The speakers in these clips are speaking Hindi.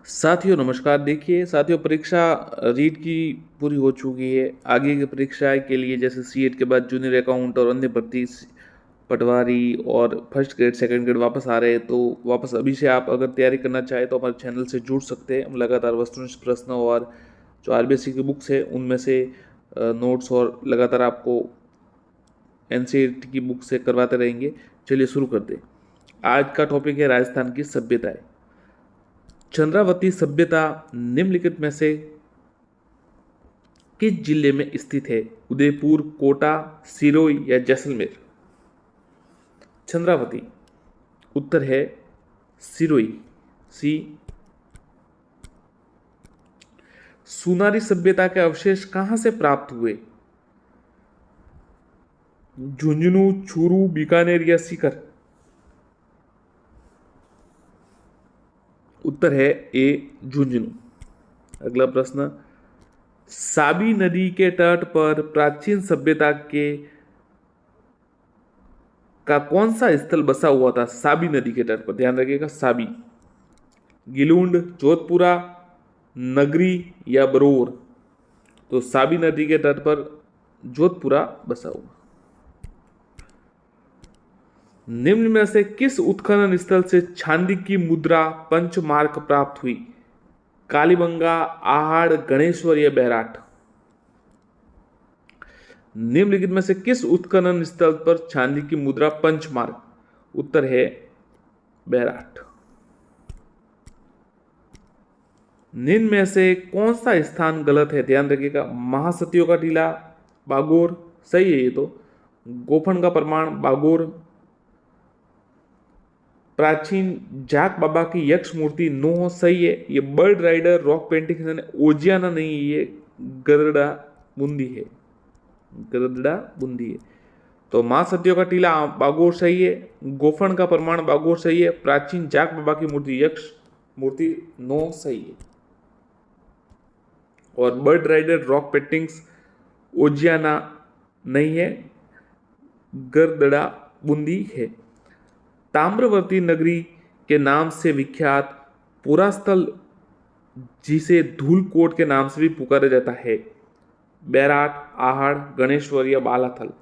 साथियों नमस्कार। देखिए साथियों, परीक्षा रीट की पूरी हो चुकी है। आगे की परीक्षा के लिए जैसे सीएट के बाद जूनियर अकाउंट और अन्य भर्ती पटवारी और फर्स्ट ग्रेड सेकंड ग्रेड वापस आ रहे हैं, तो वापस अभी से आप अगर तैयारी करना चाहें तो हमारे चैनल से जुड़ सकते हैं। हम लगातार वस्तुनिष्ठ प्रश्न और जो आरबीएससी की बुक्स है उनमें से नोट्स और लगातार आपको एनसीईआरटी की बुक से करवाते रहेंगे। चलिए शुरू करते हैं। आज का टॉपिक है राजस्थान की सभ्यताएं। चंद्रावती सभ्यता निम्नलिखित में से किस जिले में स्थित है? उदयपुर, कोटा, सिरोही या जैसलमेर? चंद्रावती उत्तर है सिरोही, सी। सुनारी सभ्यता के अवशेष कहां से प्राप्त हुए? झुंझुनू, चूरू, बीकानेर या सीकर? उत्तर है ए, झुंझुनू। अगला प्रश्न, साबी नदी के तट पर प्राचीन सभ्यता के का कौन सा स्थल बसा हुआ था? साबी नदी के तट पर, ध्यान रखिएगा, साबी। गिलुंड, जोधपुरा, नगरी या बरोर? तो साबी नदी के तट पर जोधपुरा बसा हुआ। निम्न में से किस उत्खनन स्थल से चांदी की मुद्रा पंचमार्क प्राप्त हुई? कालीबंगा, आहड़, गणेश्वर या बैराट? निम्नलिखित में से किस उत्खनन स्थल पर चांदी की मुद्रा पंचमार्क? उत्तर है बैराट। निम्न में से कौन सा स्थान गलत है? ध्यान रखिएगा, महासतियों का टीला, बागोर, सही है ये तो। गोफन का प्रमाण, बागोर। प्राचीन जाक बाबा की यक्ष मूर्ति, नो, सही है। ये बर्ड राइडर रॉक पेंटिंग ओजियाना नहीं है, ये गरड़ा बूंदी है, गरदड़ा बूंदी है। तो मां सतियों का टीला बागोर सही है। गोफन का प्रमाण बागोर सही है। प्राचीन जाक बाबा की मूर्ति यक्ष मूर्ति, नो, सही है। और बर्ड राइडर रॉक पेंटिंग्स ओजियाना नहीं है, गरदड़ा बूंदी है। ताम्रवर्ती नगरी के नाम से विख्यात पुरास्थल जिसे धूलकोट के नाम से भी पुकारा जाता है? बैराट, आहड़, गणेश्वर या बालाथल?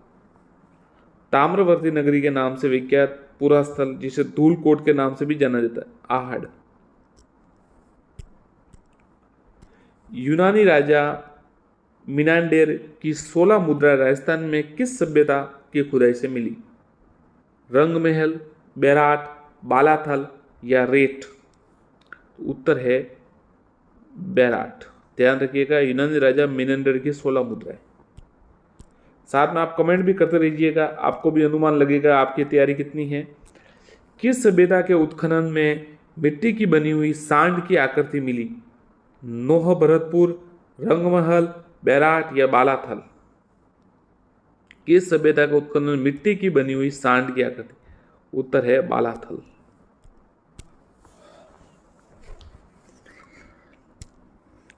ताम्रवर्ती नगरी के नाम से विख्यात पुरास्थल जिसे धूलकोट के नाम से भी जाना जाता है, आहड़। यूनानी राजा मिनांडेर की 16 मुद्रा राजस्थान में किस सभ्यता की खुदाई से मिली? रंगमहल, बैराट, बालाथल या रेट? उत्तर है बैराट। ध्यान रखिएगा, यूनानी राजा मिनांडेर की 16 मुद्राएं। साथ में आप कमेंट भी करते रहिएगा, आपको भी अनुमान लगेगा आपकी तैयारी कितनी है। किस सभ्यता के उत्खनन में मिट्टी की बनी हुई सांड की आकृति मिली? नोह भरतपुर, रंगमहल, बैराट या बालाथल? किस सभ्यता के उत्खनन में मिट्टी की बनी हुई सांड की आकृति? उत्तर है बालाथल।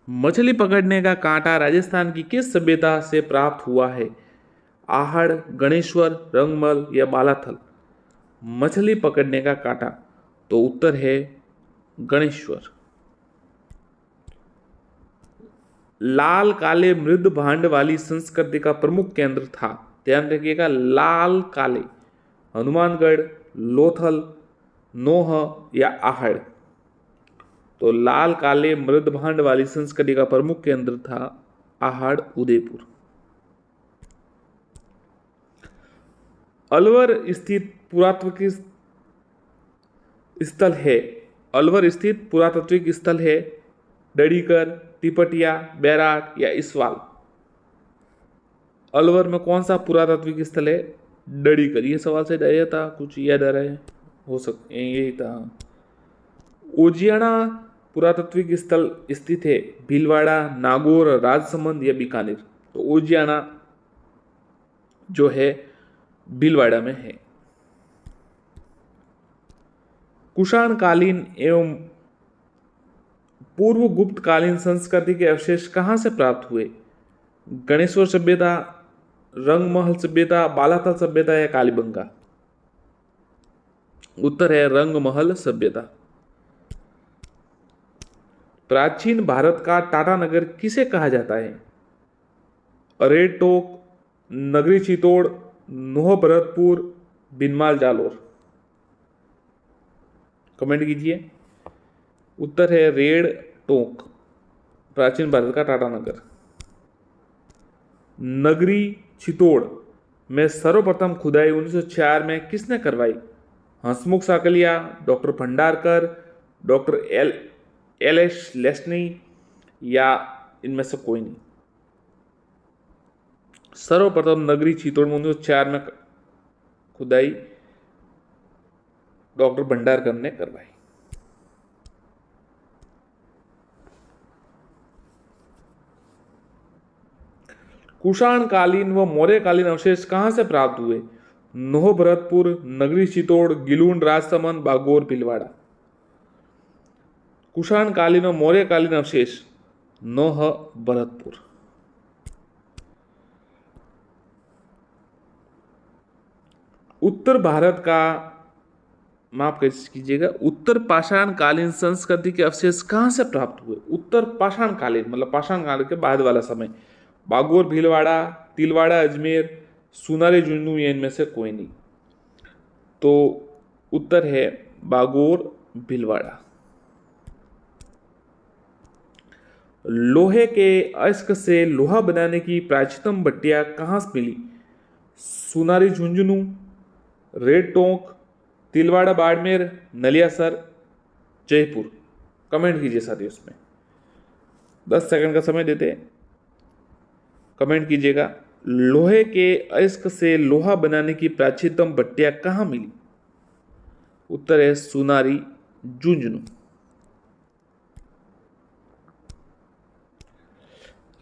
मछली पकड़ने का कांटा राजस्थान की किस सभ्यता से प्राप्त हुआ है? आहड़, गणेश्वर, रंगमल या बालाथल? मछली पकड़ने का कांटा, तो उत्तर है गणेश्वर। लाल काले मृद भांड वाली संस्कृति का प्रमुख केंद्र था? ध्यान रखिएगा, लाल काले, हनुमानगढ़, लोथल, नोह या आहड़? तो लाल काले मृद भांड वाली संस्कृति का प्रमुख केंद्र था आहड़, उदयपुर। अलवर स्थित पुरातात्विक स्थल है? अलवर स्थित पुरातात्विक स्थल है डडीकर, तिपटिया, बैराट या इसवाल? अलवर में कौन सा पुरातात्विक स्थल है? डडीकर। ये सवाल से आया था, कुछ याद आ रहा है, हो सकता यही था। ओजियाना पुरातात्विक स्थल स्थित है भीलवाड़ा, नागौर, राजसमंद या बीकानेर? तो ओजियाना जो है भीलवाड़ा में है। कुषाण कालीन एवं पूर्व गुप्त कालीन संस्कृति के अवशेष कहां से प्राप्त हुए? गणेश्वर सभ्यता, रंगमहल सभ्यता, बालाथल सभ्यता या कालीबंगा? उत्तर है रंगमहल सभ्यता। प्राचीन भारत का टाटा नगर किसे कहा जाता है? रेड टोक, नगरी चितौड़, नोह भरतपुर, बिनमाल जालोर। कमेंट कीजिए। उत्तर है रेड टोक, प्राचीन भारत का टाटा नगर। नगरी चितौड़ में सर्वप्रथम खुदाई 1904 में किसने करवाई? Hasmukh Sankalia, doctor Bhandarkar, doctor L S Leshnik या इनमें से कोई नहीं। सर्वप्रथम नगरी चितौड़ में 1904 में खुदाई डॉक्टर भंडारकर ने करवाई। कुषाणकालीन व मौर्यकालीन अवशेष कहां से प्राप्त हुए? नोह भरतपुर, नगरी चितौड़, गिलून राजसमंद, बागोर भीलवाड़ा। कुषाणकालीन और मौर्यकालीन अवशेष नोह भरतपुर। उत्तर भारत का माफ कीजिएगा, उत्तर पाषाण कालीन संस्कृति के अवशेष कहां से प्राप्त हुए? उत्तर पाषाण कालीन मतलब पाषाण काल के बाद वाला समय। बागोर भीलवाड़ा, तिलवाड़ा अजमेर, सुनारी झुंझुनू या इनमें से कोई नहीं। तो उत्तर है बागोर भीलवाड़ा। लोहे के अयस्क से लोहा बनाने की प्राचीनतम भट्टियां कहां से मिली? सुनारी झुंझुनू, रेड टोंक, तिलवाड़ा बाड़मेर, नलियासर, जयपुर। कमेंट कीजिए साथियों। इसमें 10 सेकंड का समय देते हैं, कमेंट कीजिएगा। लोहे के अयस्क से लोहा बनाने की प्राचीनतम भट्टियां कहां मिली? उत्तर है सुनारी झुंझुनू।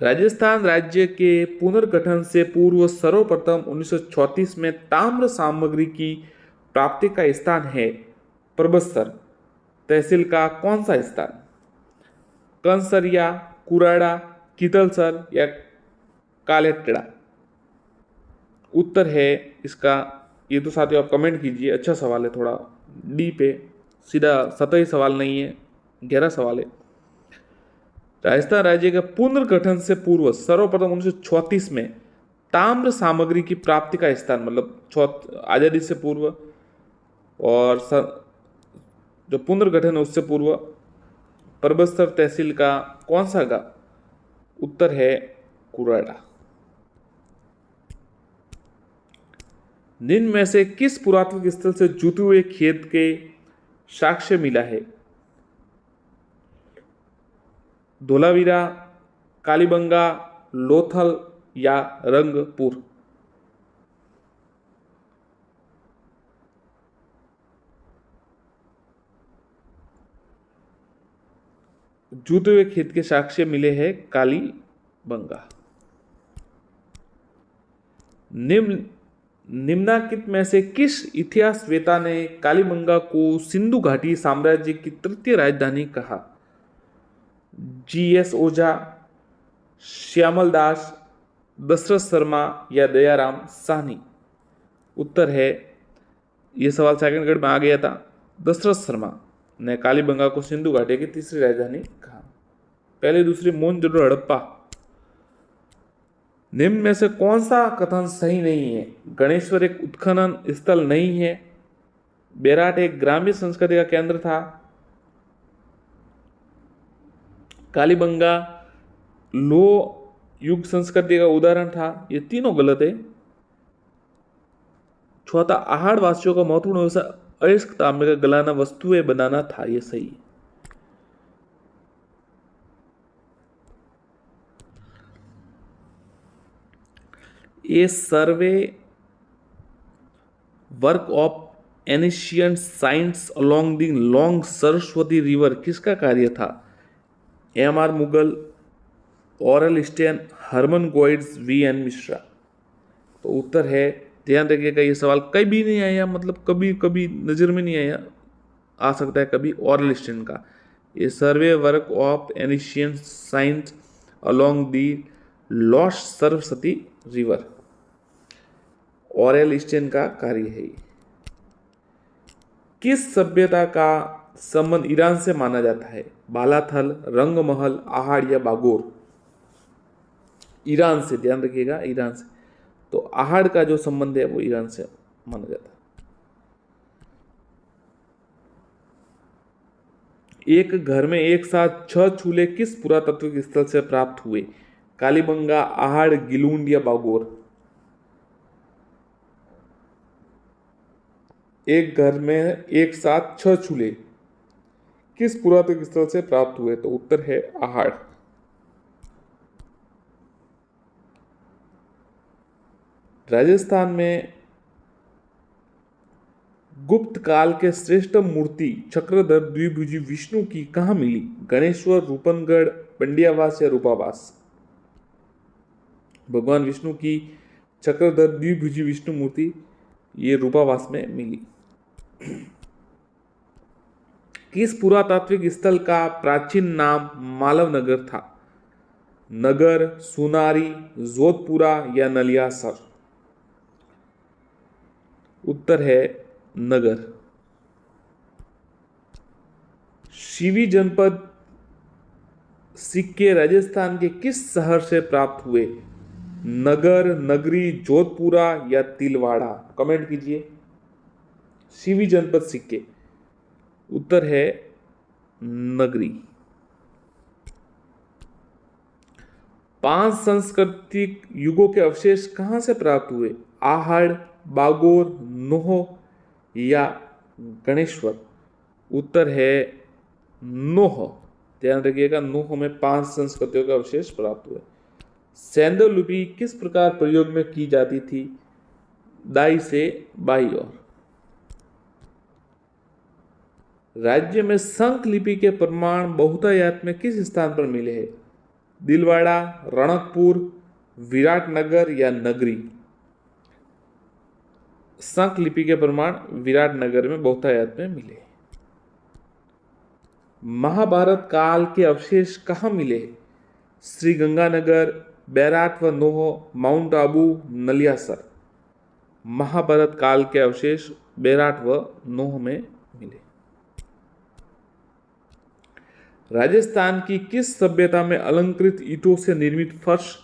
राजस्थान राज्य के पुनर्गठन से पूर्व सर्वप्रथम 1934 में ताम्र सामग्री की प्राप्ति का स्थान है परबतसर। तहसील का कौन सा स्थान? कंसरिया, कुराड़ा, कितलसर या कालेटड़ा। उत्तर है इसका, ये तो साथियों आप कमेंट कीजिए। अच्छा सवाल है, थोड़ा डीप है, सीधा सतही सवाल नहीं है, गहरा सवाल है। राजस्थान राज्य के पुनर्गठन से पूर्व सर्वप्रथम 1934 में ताम्र सामग्री की प्राप्ति का स्थान मतलब आजादी से पूर्व और जो पुनर्गठन है उससे पूर्व परबतसर तहसील का कौन सा गांव? उत्तर है कुराड़ा। निम्न में से किस पुरातत्व स्थल से जुते हुए खेत के साक्ष्य मिला है? धोलावीरा, कालीबंगा, लोथल या रंगपुर। जूते हुए खेत के साक्ष्य मिले हैं कालीबंगा। निम्नलिखित में से किस इतिहासवेता ने कालीबंगा को सिंधु घाटी साम्राज्य की तृतीय राजधानी कहा? जीएस ओझा, श्यामल दास, दशरथ शर्मा या दयाराम साहनी। उत्तर है, यह सवाल सेकंड ग्रेड में आ गया था, दशरथ शर्मा ने कालीबंगा को सिंधु घाटी की तीसरी राजधानी कहा। पहले दूसरी मोहनजोदड़ो हड़प्पा। निम्न में से कौन सा कथन सही नहीं है? गणेश्वर एक उत्खनन स्थल नहीं है, बेराट एक ग्रामीण संस्कृति का केंद्र था, कालीबंगा लो युग संस्कृति का उदाहरण था। ये तीनों गलत है। चौथा, आहाड़ वासियों का महत्वपूर्ण व्यवसाय अयस्क तांबे का गलाना वस्तुएं बनाना था। ये सही है। ये survey work of ancient science along the long Saraswati river किसका कार्य था? M R. Mughal, Aurel Stein, Hermann Goetz, V N. Mishra. तो उत्तर है, ध्यान रखिएगा, ये सवाल कभी नहीं आया, मतलब कभी कभी नज़र में नहीं आया, आ सकता है कभी, ऑरल स्टेन का। ये survey work of ancient science along the lost Saraswati river, Aurel Stein का कार्य है। किस सभ्यता का संबंध ईरान से माना जाता है? बालाथल, रंगमहल, आहड़ या बागोर? ईरान से, ध्यान रखिएगा, ईरान से। तो आहड़ का जो संबंध है वो ईरान से माना जाता है। एक घर में एक साथ 6 चूल्हे किस पुरातात्विक स्थल से प्राप्त हुए? कालीबंगा, आहड़, गिलूंड या बागोर? एक घर में एक साथ 6 चूल्हे किस पुरातात्विक स्थल से प्राप्त हुए? तो उत्तर है आहड़। राजस्थान में गुप्त काल के श्रेष्ठ मूर्ति चक्रधर द्विभुजी विष्णु की कहाँ मिली? गणेश्वर, रूपनगढ़, पंडियावास या रूपावास? भगवान विष्णु की चक्रधर द्विभुजी विष्णु मूर्ति ये रूपावास में मिली। किस पुरातात्विक स्थल का प्राचीन नाम मालव नगर था? नगर, सुनारी, जोधपुरा या नलियासर? उत्तर है नगर। शिवी जनपद सिक्के राजस्थान के किस शहर से प्राप्त हुए? नगर, नगरी, जोधपुरा या तिलवाड़ा? कमेंट कीजिए। शिवी जनपद सिक्के, उत्तर है नगरी। 5 सांस्कृतिक युगों के अवशेष कहां से प्राप्त हुए? आहड़, बागोर, नोह या गणेश्वर? उत्तर है नोह। ध्यान रखिएगा, नोह में 5 संस्कृतियों के अवशेष प्राप्त हुए। सेंधव लिपि किस प्रकार प्रयोग में की जाती थी? दाई से बाई ओर। राज्य में संख लिपि के प्रमाण बहुतायत में किस स्थान पर मिले हैं? दिलवाड़ा, रणकपुर, विराटनगर या नगरी? संख लिपि के प्रमाण विराटनगर में बहुतायत में मिले। महाभारत काल के अवशेष कहाँ मिले? श्री गंगानगर, बैराट व नोह, माउंट आबू, नलियासर? महाभारत काल के अवशेष बैराट व नोह में मिले। राजस्थान की किस सभ्यता में अलंकृत ईंटों से निर्मित फर्श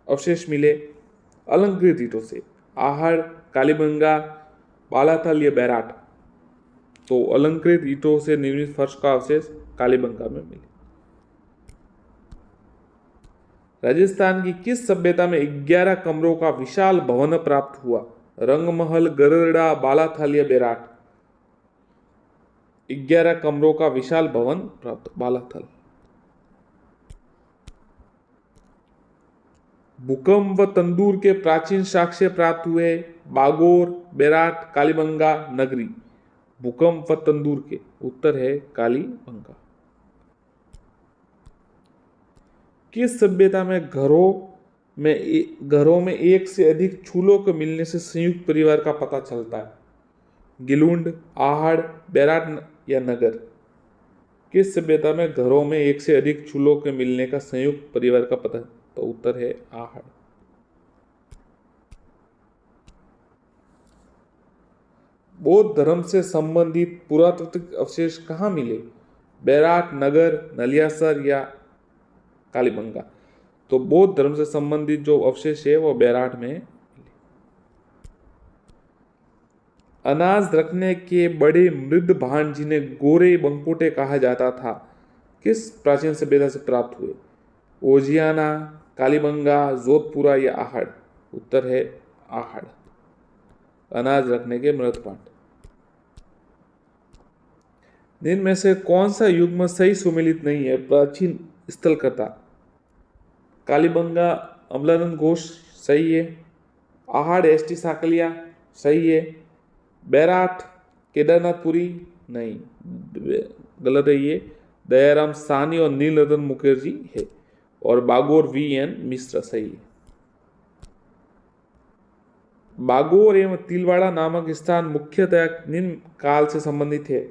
अवशेष मिले? अलंकृत ईंटों से आहड़, कालीबंगा, बालाथल या बैराट? तो अलंकृत ईंटों से निर्मित फर्श का अवशेष कालीबंगा में मिले। राजस्थान की किस सभ्यता में 11 कमरों का विशाल भवन प्राप्त हुआ? रंगमहल, गरड़ा, बालाथल या बैराट? 11 कमरों का विशाल भवन प्राप्त, बालाथल। भूकंप व तंदूर के प्राचीन साक्ष्य प्राप्त हुए? बागोर, बैराट, कालीबंगा, नगरी? भूकंप व तंदूर के, उत्तर है कालीबंगा। किस सभ्यता में घरों में एक से अधिक चूल्हों के मिलने से संयुक्त परिवार का पता चलता है? गिलुंड, आहड़, बैराट या नगर? किस सभ्यता में घरों में एक से अधिक चूल्हों के मिलने का संयुक्त परिवार का पता? तो उत्तर है आहड़। बौद्ध धर्म से संबंधित पुरातात्विक अवशेष कहाँ मिले? बैराट, नगर, नलियासर या कालीबंगा? तो बौद्ध धर्म से संबंधित जो अवशेष है वो बैराट में मिले। अनाज रखने के बड़े मृद भांड जिन्हें गोरे बंकोटे कहा जाता था, किस प्राचीन सभ्यता से प्राप्त हुए? ओजियाना, कालीबंगा, जोधपुरा या आहड़? उत्तर है आहड़। अनाज रखने के मृद भांड। निम्न में से कौन सा युग्म सही सुमेलित नहीं है? प्राचीन स्थलकर्ता, कालीबंगा अमलानंद घोष सही है, आहड़ एस टी साकलिया सही है, बैराट केदारनाथपुरी नहीं, गलत है ये, दयाराम सानी और नीलरतन मुखर्जी है, और बागोर वी एन मिश्रा सही है। बागोर एवं तिलवाड़ा नामक स्थान मुख्यतः निम्न काल से संबंधित है?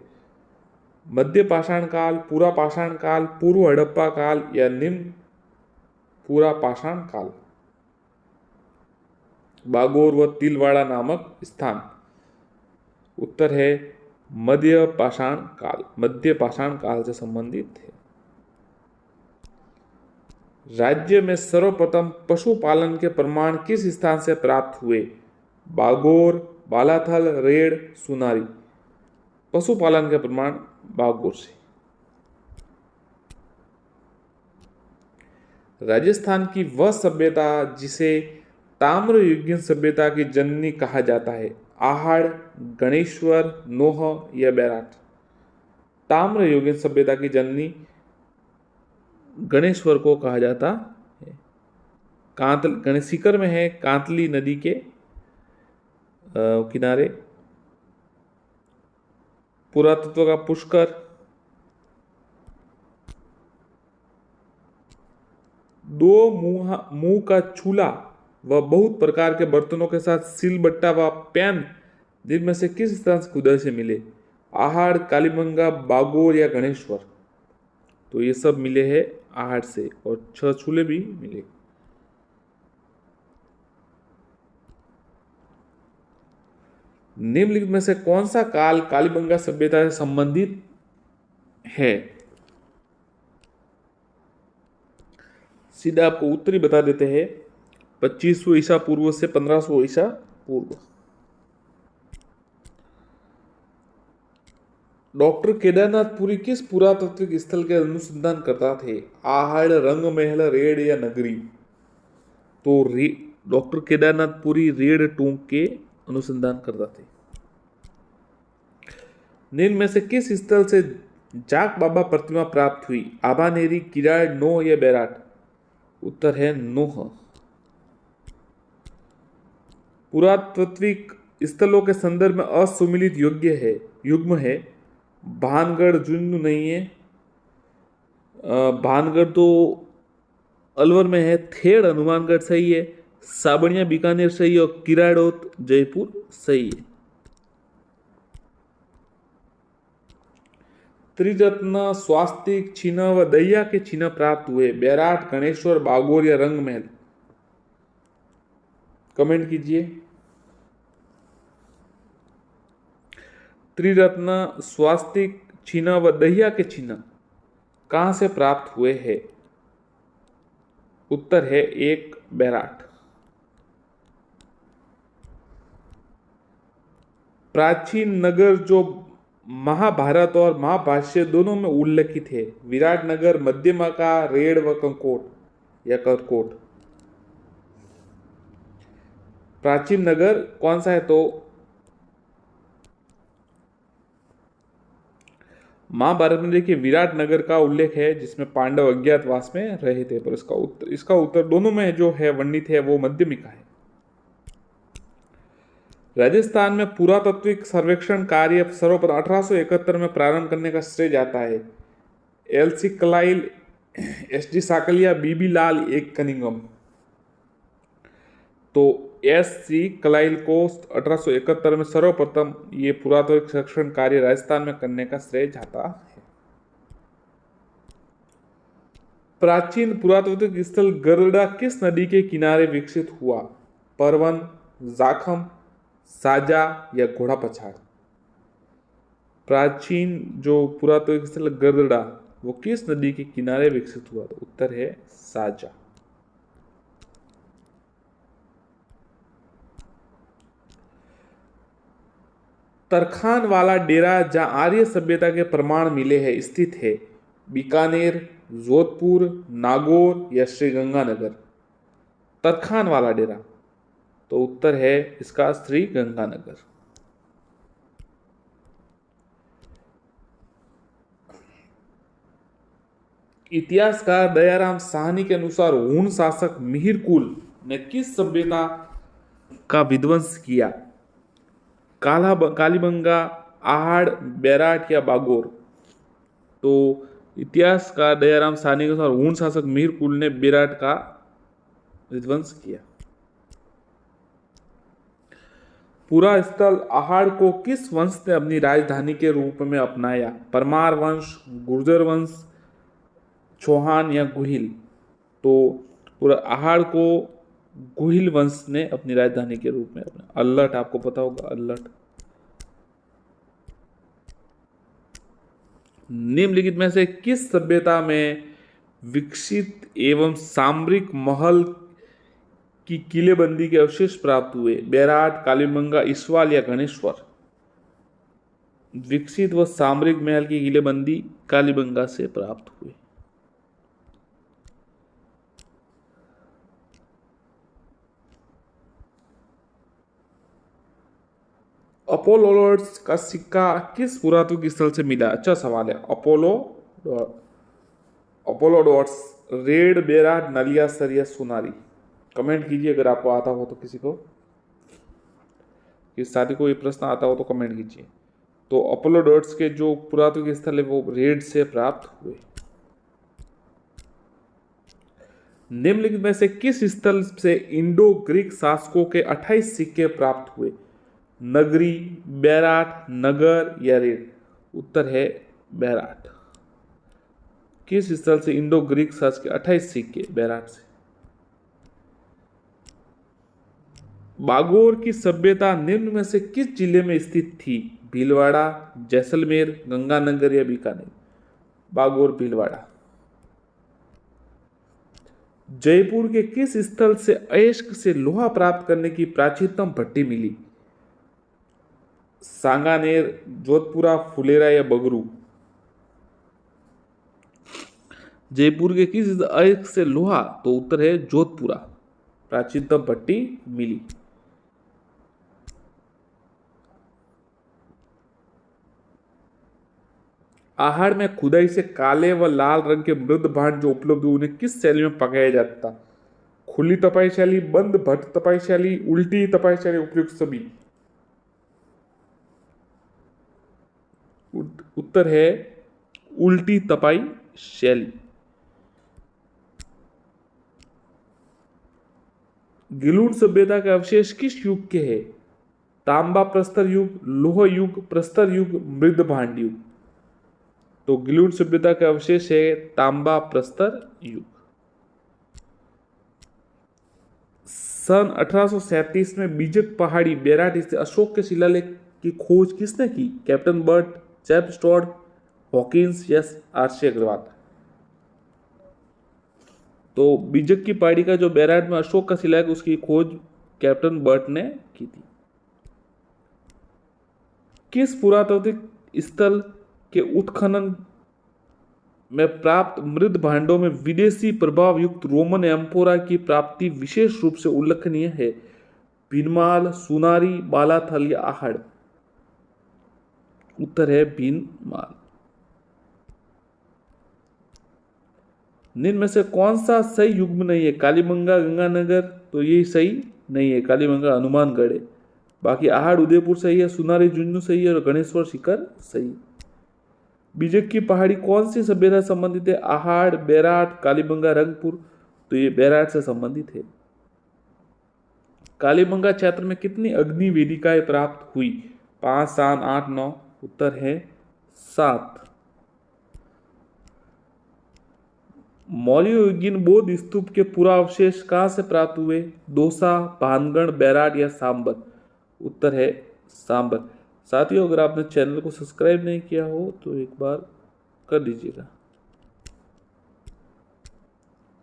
मध्य पाषाण काल, पूरा पाषाण काल, पूर्व हड़प्पा काल या निम्न पूरा पाषाण काल? बागोर व तिलवाड़ा नामक स्थान, उत्तर है मध्य पाषाण काल से संबंधित थे। राज्य में सर्वप्रथम पशुपालन के प्रमाण किस स्थान से प्राप्त हुए? बागोर, बालाथल, रेड, सुनारी। पशुपालन के प्रमाण बागोर से। राजस्थान की वह सभ्यता जिसे ताम्रयुगीन सभ्यता की जननी कहा जाता है, आहड़, गणेश्वर, नोह या बैराट। ताम्रयुगीन सभ्यता की जननी गणेश्वर को कहा जाता है। गणेशिकर में है, कांतली नदी के किनारे। पुरातत्व का पुष्कर। दो मुंह का चूल्हा व बहुत प्रकार के बर्तनों के साथ सिलबट्टा व पैन जिनमें से किस स्थान से खुदाई से मिले? आहड़, कालीबंगा, बागोर या गणेश्वर। तो ये सब मिले हैं आहड़ से, और 6 चूल्हे भी मिले। निम्नलिखित में से कौन सा काल कालीबंगा सभ्यता से संबंधित है? सीधा आपको उत्तर ही बता देते हैं, 2500 ईसा पूर्व से 1500 ईसा पूर्व। डॉक्टर केदारनाथ पुरी किस पुरातात्विक स्थल के अनुसंधान करता थे? आहड़, रंग महल, रेड या नगरी। तो डॉक्टर केदारनाथ पुरी रेड टूंग के अनुसंधान करता थे। निम्न में से किस स्थल से जाक बाबा प्रतिमा प्राप्त हुई? आभानेरी, किराड़, नोह या बैराट। उत्तर है नोह। पुरातात्विक स्थलों के संदर्भ में असुमिलित युग्म है। भानगढ़ जुन्नू नहीं है। भानगढ़ तो अलवर में है। थेड़ हनुमानगढ़ सही है। साबणिया बीकानेर सही है, और किराड़ोत जयपुर सही है। त्रिरत्न, स्वास्तिक, चिन्ह व दैया के चिन्ह प्राप्त हुए? बैराट, गणेश्वर, बागोर या रंग महल। कमेंट कीजिए। त्रिरत्न, स्वास्तिक, चिन्ह व दैया के चिन्ह कहां से प्राप्त हुए हैं? उत्तर है 1 बैराट। प्राचीन नगर जो महाभारत और महाभाष्य दोनों में उल्लेखित है? विराटनगर, मध्यमका, रेड व कंकोट या करकोट। प्राचीन नगर कौन सा है? तो महाभारत में देखिए विराटनगर का उल्लेख है, जिसमें पांडव अज्ञातवास में रहे थे, पर इसका उत्तर दोनों में जो है वर्णित है वो मध्यमिका है। राजस्थान में पुरातात्विक सर्वेक्षण कार्य सर्वप्रथम 1871 में प्रारंभ करने का श्रेय जाता है? एल.सी. कलाइल, एस.डी. साकलिया, बी.बी. लाल, एक कनिंगम। तो एस.सी. कलाइल को 1871 में सर्वप्रथम ये पुरातात्विक सर्वेक्षण कार्य राजस्थान में करने का श्रेय जाता है। प्राचीन पुरातात्विक स्थल गरड़ा किस नदी के किनारे विकसित हुआ? परवन, जाखम, साजा या घोड़ा पछाड़। प्राचीन जो पुरातात्विक स्थल गरड़ा वो किस नदी के किनारे विकसित हुआ? तो उत्तर है साजा। तरखान वाला डेरा जहां आर्य सभ्यता के प्रमाण मिले हैं स्थित है? बीकानेर, जोधपुर, नागौर या श्रीगंगानगर। तरखान वाला डेरा, तो उत्तर है इसका श्रीगंगानगर। इतिहासकार दयाराम साहनी के अनुसार हूण शासक मिहिरकुल ने किस सभ्यता का विध्वंस किया? कालीबंगा, आहड़, बैराट या बागोर। तो इतिहासकार दयाराम साहनी के अनुसार हूण शासक मिहिरकुल ने बैराट का विध्वंस किया। पूरा स्थल आहड़ को किस वंश ने अपनी राजधानी के रूप में अपनाया? परमार वंश, गुर्जर वंश, चौहान या गुहिल। तो पूरा आहड़ को गुहिल वंश ने अपनी राजधानी के रूप में अपना। अल्लट आपको पता होगा, अल्लट। निम्नलिखित में से किस सभ्यता में विकसित एवं सामरिक महल की किलेबंदी के अवशेष प्राप्त हुए? बेराट, कालीबंगा, ईश्वाल या गणेश्वर? विकसित व सामरिक महल की किलेबंदी कालीबंगा से प्राप्त हुए। अपोलोडोर्स का सिक्का किस पुरातत्व स्थल से मिला? अच्छा सवाल है। अपोलोडोर्स रेड, बेराट, नलियासर या सोनारी? कमेंट कीजिए अगर आपको आता हो तो, किसी को किस साथी को ये प्रश्न आता हो तो कमेंट कीजिए। तो अपोलोडोर्स के जो पुरातत्व स्थल है वो रेड से प्राप्त हुए। निम्नलिखित में से किस स्थल से इंडो ग्रीक शासकों के 28 सिक्के प्राप्त हुए? नगरी, बेराट, नगर या रेड? उत्तर है बेराट। किस स्थल से इंडो ग्रीक शासक के 28 सिक्के? बेराट से। बागोर की सभ्यता निम्न में से किस जिले में स्थित थी? भीलवाड़ा, जैसलमेर, गंगानगर या बीकानेर? बागोर भीलवाड़ा। जयपुर के किस स्थल से अयस्क से लोहा प्राप्त करने की प्राचीनतम भट्टी मिली? सांगानेर, जोधपुरा, फुलेरा या बगरू? जयपुर के किस अयस्क से लोहा? तो उत्तर है जोधपुरा, प्राचीनतम भट्टी मिली। आहड़ में खुदाई से काले व लाल रंग के मृद भांड जो उपलब्ध हुए उन्हें किस शैली में पकाया जाता? खुली तपाई शैली, बंद भट्ट तपाई शैली, उल्टी तपाई शैली, उपयुक्त सभी? उत्तर है उल्टी तपाई शैली। गिलूट सभ्यता के अवशेष किस युग के हैं? तांबा प्रस्तर युग, लोह युग, प्रस्तर युग, मृद भांड युग? तो गिलूट सभ्यता के अवशेष है तांबा प्रस्तर युग। सन 1837 में बीजक पहाड़ी बेराट स्थित अशोक के शिलालेख की खोज किसने की? कैप्टन बर्ट, चैप स्टॉड, हॉकिंस या आरसी अग्रवाल? तो बीजक की पहाड़ी का जो बेराट में अशोक का शिलालेख उसकी खोज कैप्टन बर्ट ने की थी। किस पुरातात्विक स्थल के उत्खनन में प्राप्त मृद भांडों में विदेशी प्रभाव युक्त रोमन एम्फोरा की प्राप्ति विशेष रूप से उल्लेखनीय है? भीनमाल, सुनारी, बालाथल या आहड़? उत्तर है भीनमाल। निम्न में से कौन सा सही युग्म नहीं है? कालीबंगा, गंगानगर? तो ये सही नहीं है, कालीबंगा हनुमानगढ़ है। बाकी आहड़ उदयपुर सही है, सुनारी झुंझुनू सही है और गणेश्वर शिखर सही। बीजक की पहाड़ी कौन सी सभ्यता संबंधित है? आहड़, बेराट, कालीबंगा, रंगपुर? तो ये बेराट से संबंधित है। कालीबंगा क्षेत्र में कितनी अग्नि वेदिकाएं प्राप्त हुई? 5, 7, 8, 9? उत्तर है 7। मौर्ययुगीन बौद्ध स्तूप के पुरावशेष कहां से प्राप्त हुए? दौसा, भानगढ़, बेराट या सांबर? उत्तर है सांबर। साथियों, अगर आपने चैनल को सब्सक्राइब नहीं किया हो तो एक बार कर लीजिएगा।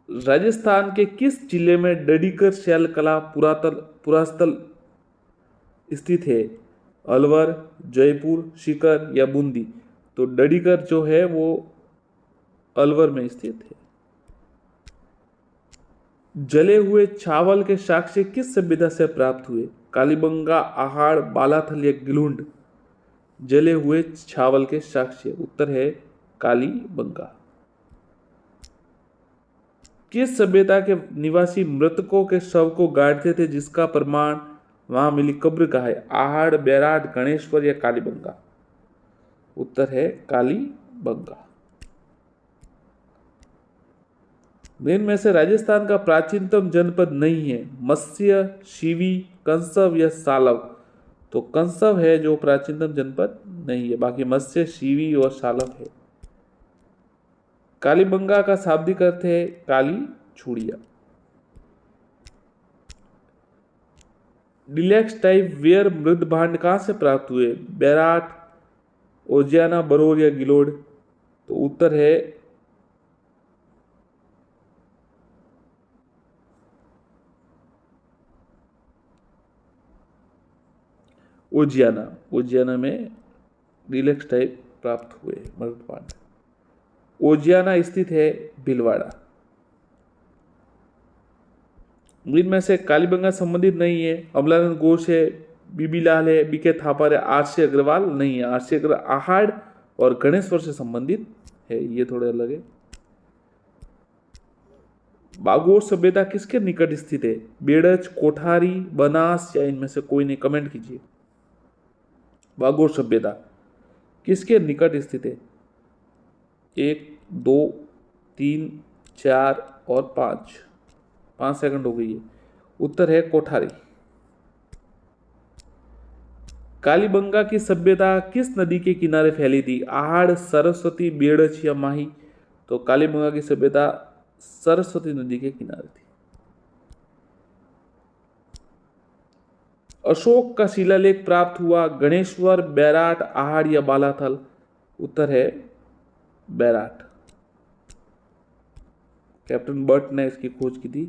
राजस्थान के किस जिले में डडीकर शैल कला पुरास्थल स्थित है? अलवर, जयपुर, सीकर या बूंदी? तो डडीकर जो है वो अलवर में स्थित है। जले हुए चावल के साक्ष्य किस सभ्यता से प्राप्त हुए? कालीबंगा, आहड़, बालाथल या गिलुंड? जले हुए चावल के साक्ष्य? उत्तर है कालीबंगा। किस सभ्यता के निवासी मृतकों के शव को गाड़ते थे जिसका प्रमाण वहां मिली कब्र का है? आहड़, बेराट, गणेश्वर या कालीबंगा? उत्तर है कालीबंगा। इनमें से राजस्थान का प्राचीनतम जनपद नहीं है? मत्स्य, शिवी, कंसव या सालव? तो कंसव है जो प्राचीनतम जनपद नहीं है, बाकी मत्स्य, शिवी और सालव है। कालीबंगा का शाब्दिक अर्थ है काली छुड़िया। डिलेक्स टाइप वेयर मृद भांड कहां से प्राप्त हुए? बेराट, ओजियाना, बरौर या गिलोड? तो उत्तर है ओजियाना। ओजियाना में रिलैक्स टाइप प्राप्त हुए मरुस्थान। ओजियाना स्थित है भीलवाड़ा। इनमें से कालीबंगा संबंधित नहीं है। अमलानंद घोष है, बीबी लाल है, बीके थापर है, आरसी अग्रवाल नहीं है। आरसी अग्रवाल आहाड़ और गणेश्वर से संबंधित है, ये थोड़े अलग है। बागोर सभ्यता किसके निकट स्थित है? बेड़च, कोठारी, बनास या इनमें से कोई नहीं, कमेंट कीजिए। बागोर सभ्यता किसके निकट स्थित है? 1, 2, 3, 4 और 5 सेकंड हो गई है। उत्तर है कोठारी। कालीबंगा की सभ्यता किस नदी के किनारे फैली थी? आहाड़, सरस्वती, बेड़च या माही? तो कालीबंगा की सभ्यता सरस्वती नदी के किनारे थी। अशोक का शिलालेख प्राप्त हुआ गणेश्वर, बैराट, आहाड़ या बालाथल? उत्तर है बैराट। कैप्टन बट ने इसकी खोज की थी,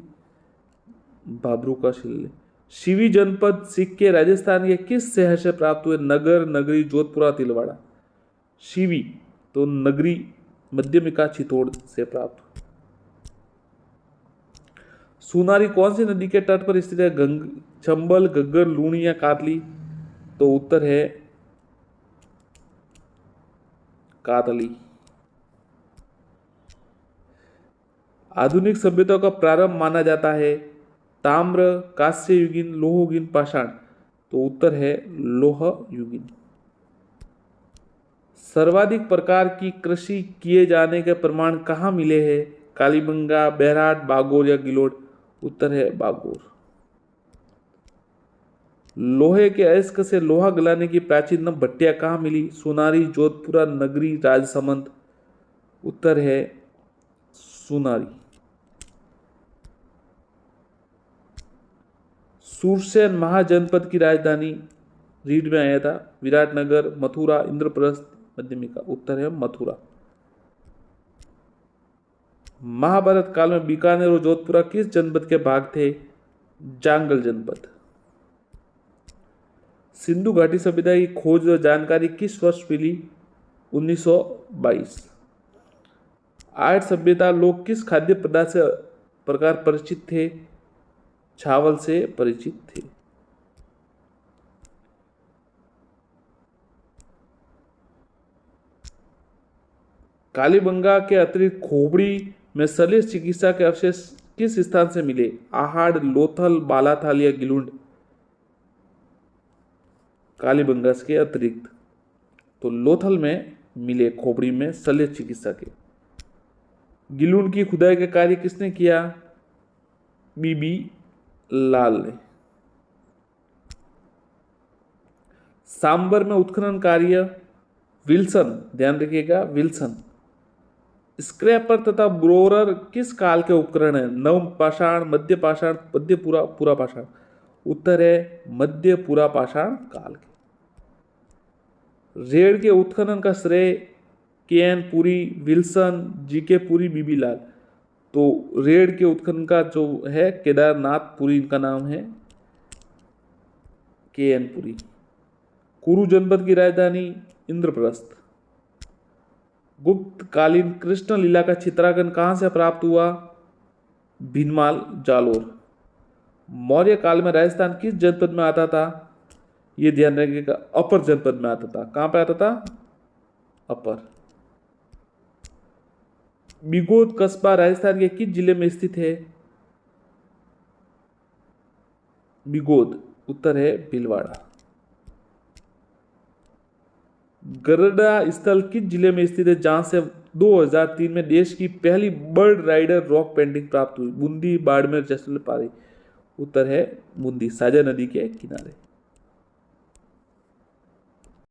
बाबरू का शिलालेख। शिवी जनपद सिक्के राजस्थान के किस शहर से प्राप्त हुए? नगर, नगरी, जोधपुरा, तिलवाड़ा? शिवी तो नगरी मध्यमिका चित्तौड़ से प्राप्त हुए। सुनारी कौन सी नदी के तट पर स्थित है? चंबल, घग्गर, लूणी या कातली? तो उत्तर है कातली। आधुनिक सभ्यता का प्रारंभ माना जाता है ताम्र, कांस्य युगीन, लोहयुगीन, पाषाण? तो उत्तर है लोह युगीन। सर्वाधिक प्रकार की कृषि किए जाने के प्रमाण कहाँ मिले हैं? कालीबंगा, बैराट, बागोर या गिलोड? उत्तर है बागोर। लोहे के अयस्क से लोहा गलाने की प्राचीन भट्टियां कहाँ मिली? सुनारी, जोधपुरा, नगरी, राजसमंद? उत्तर है सुनारी। सूरसेन महाजनपद की राजधानी रीड में आया था विराटनगर, मथुरा, इंद्रप्रस्थ, मध्यमिका? उत्तर है मथुरा। महाभारत काल में बीकानेर और जोधपुरा किस जनपद के भाग थे? जांगल जनपद। सिंधु घाटी सभ्यता की खोज और जानकारी किस वर्ष मिली? 1922। आर्य सभ्यता लोग किस खाद्य पदार्थ से प्रकार परिचित थे? चावल से परिचित थे। कालीबंगा के अतिरिक्त खोबड़ी में शल्य चिकित्सा के अवशेष किस स्थान से मिले? आहाड़, लोथल, बालाथल या गिलुंड? कालीबंगा के अतिरिक्त तो लोथल में मिले खोपड़ी में शल्य चिकित्सा के। गिलुंड की खुदाई का कार्य किसने किया? बीबी लाल ने। सांबर में उत्खनन कार्य विल्सन, ध्यान रखिएगा विल्सन। स्क्रैपर तथा ब्रोरर किस काल के उपकरण है? नव पाषाण, मध्य पाषाण, मध्य पूरा पाषाण? उत्तर है मध्य पूरा पाषाण काल के। रेड के उत्खनन का श्रेय K N. Puri, Wilson, G K. Puri, B B Lal? तो रेड के उत्खनन का जो है केदारनाथ पुरी, इनका नाम है के.एन. पुरी। कुरु जनपद की राजधानी इंद्रप्रस्थ। गुप्त कालीन कृष्ण लीला का चित्रांकन कहां से प्राप्त हुआ? भीनमाल, जालोर। मौर्य काल में राजस्थान किस जनपद में आता था? ये ध्यान रखिएगा अपर जनपद में आता था। कहां पे आता था? अपर। बिगोद कस्बा राजस्थान के किस जिले में स्थित है? बिगोद। उत्तर है भीलवाड़ा। गरडा स्थल किस जिले में स्थित है जहां से 2003 में देश की पहली बर्ड राइडर रॉक पेंटिंग प्राप्त हुई? बूंदी, बाड़मेर, जैसलमेर, पारी? उत्तर है बूंदी, साझा नदी के किनारे।